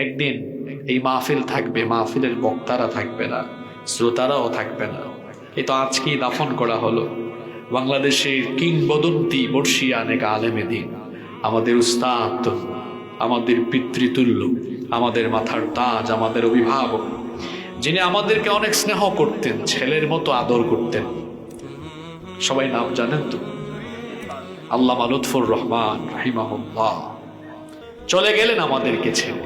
একদিন এই মাহফিল থাকবে, মাহফিলের বক্তারা থাকবে না, শ্রোতারাও থাকবে না। এই তো আজকেই দাফন করা হলো বাংলাদেশের কিংবদন্তি বর্ষিয়ান এক আলেমে দিন, আমাদের উস্তাদ, আমাদের পিতৃতুল্য, আমাদের মাথার তাজ, আমাদের অভিভাবক, যিনি আমাদেরকে অনেক স্নেহ করতেন, ছেলের মতো আদর করতেন। সবাই নাম জানেন তো? আল্লামা লুৎফর রহমান রাহিমাহুল্লাহ চলে গেলেন আমাদেরকে ছেড়ে।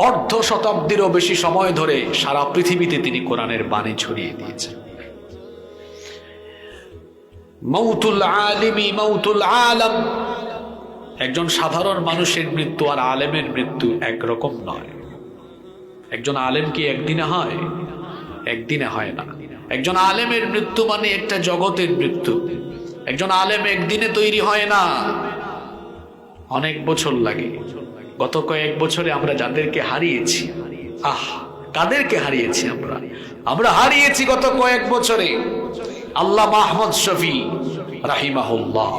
অর্ধ শতাব্দীরও বেশি সময় ধরে সারা পৃথিবীতে তিনি কোরআনের বাণী ছড়িয়ে দিয়েছেন। মাউতুল আলিমি মাউতুল আলম। একজন সাধারণ মানুষের মৃত্যু আর আলেমের মৃত্যু একরকম নয়। একজন আলেম কি একদিনে হয়? একদিনে হয় না। একজন আলেমের মৃত্যু মানে একটা জগতের মৃত্যু। একজন আলেম একদিনে তৈরি হয় না, অনেক বছর লাগে। গত কয়েক বছরে আমরা যাদেরকে হারিয়েছি, কাদেরকে হারিয়েছি আমরা হারিয়েছি গত কয়েক বছরে আল্লামা আহমদ শফি রাহিমাহুল্লাহ,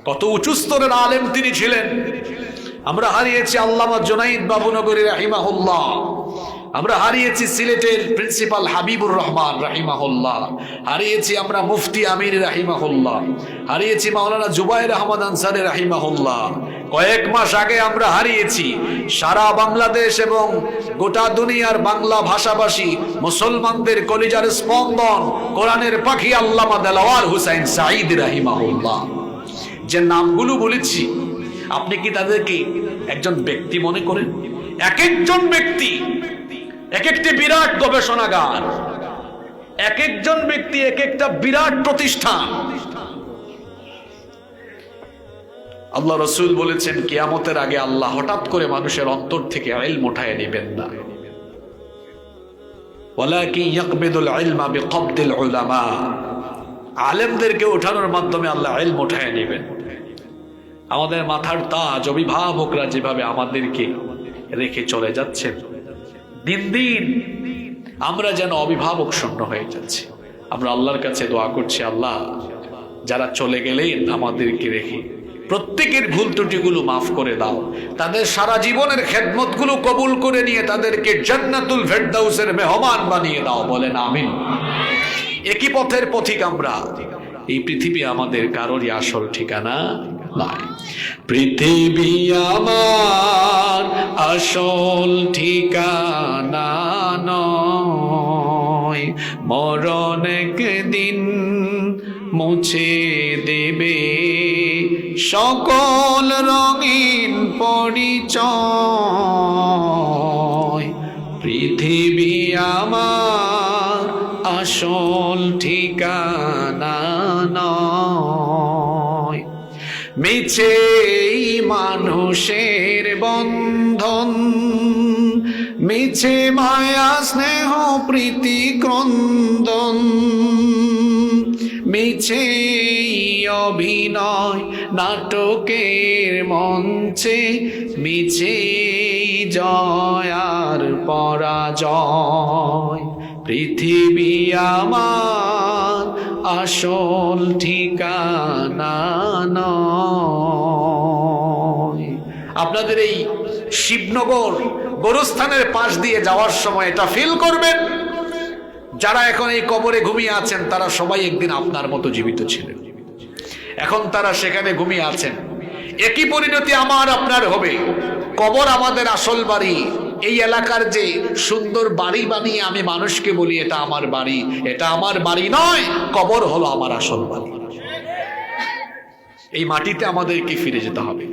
কত উঁচু স্তরের আলেম তিনি ছিলেন। আমরা হারিয়েছি আল্লামা জুনাইদ বাবুনগরী রাহিমাহুল্লাহ। আমরা হারিয়েছি সিলেটের প্রিন্সিপাল হাবিবুর রহমান রাহিমাহুল্লাহ। হারিয়েছি আমরা মুফতি আমির রাহিমাহুল্লাহ। হারিয়েছি মাওলানা জুবাইর আহমদ আনসারী রাহিমাহুল্লাহ। কয়েক মাস আগে আমরা হারিয়েছি সারা বাংলাদেশ এবং গোটা দুনিয়ার বাংলা ভাষাভাষী মুসলমানদের কলিজার স্পন্দন, কোরআনের পাখি আল্লামা দেলাওয়ার হুসাইন সাঈদ রাহিমাহুল্লাহ। যে নামগুলো বলেছি, আপনি কি তাদেরকে একজন ব্যক্তি মনে করেন? এক একজন ব্যক্তি এক একটি বিরাট গবেষণাগার, এক একজন ব্যক্তি এক একটা বিরাট প্রতিষ্ঠান। আল্লাহ রসুল বলেছেন, কিয়ামতের আগে আল্লাহ হঠাৎ করে মানুষের অন্তর থেকে ইলম উঠায় নেবেন না। ওয়ালাকিন ইয়াকবিদুল ইলমা বিকবদিল উলামা। আলেমদেরকে ওঠানোর মাধ্যমে আল্লাহ ইলম উঠায় নেবেন। আমাদের মাথার তাজ অভিভাবকরা যেভাবে আমাদেরকে রেখে চলে যাচ্ছেন, দিন দিন আমরা যেন অভিভাবক শূন্য হয়ে যাচ্ছি। আমরা আল্লাহর কাছে দোয়া করছি, আল্লাহ যারা চলে গেলেন আমাদেরকে রেখে, প্রত্যেকের ভুল ত্রুটিগুলো মাফ করে দাও, তাদের সারা জীবনের খেদমতগুলো কবুল করে নিয়ে তাদেরকে জান্নাতুল ফেরদাউসের মেহমান বানিয়ে দাও। বলেন আমিন। একই পথের পথিক আমরা। এই পৃথিবী আমাদের কারোরই আসল ঠিকানা নয়। পৃথিবী আমার আসল ঠিকানা নয়, মরণ একদিন মুছে দেবে সকল রঙিন পরিচয়। পৃথিবী আমার আসল ঠিকানা নয়, মিছে মানুষের বন্ধন, মিছে মায়া স্নেহ প্রীতি ক্রন্দন, মিছে অভিনয় নাটকের মঞ্চে, মিছে জয় আর পরাজয়। পৃথিবী আমার আসল ঠিকানা নয়। আপনাদের এই শিবনগর গোরস্থানের পাশ দিয়ে যাওয়ার সময় এটা ফিল করবেন, যারা এখন এই কবরে ঘুমিয়ে আছেন তারা সবাই একদিন আপনার মতো জীবিত ছিলেন। এখন তারা সেখানে ঘুমিয়ে আছেন। একই পরিণতি আমার আপনার হবে। কবর আমাদের আসল বাড়ি। এই এলাকার যে সুন্দর বাড়ি বানিয়ে আমি মানুষকে বলি এটা আমার বাড়ি, এটা আমার বাড়ি নয়, কবর হলো আমার আসল বাড়ি। এই মাটিতে আমাদেরকে ফিরে যেতে হবে।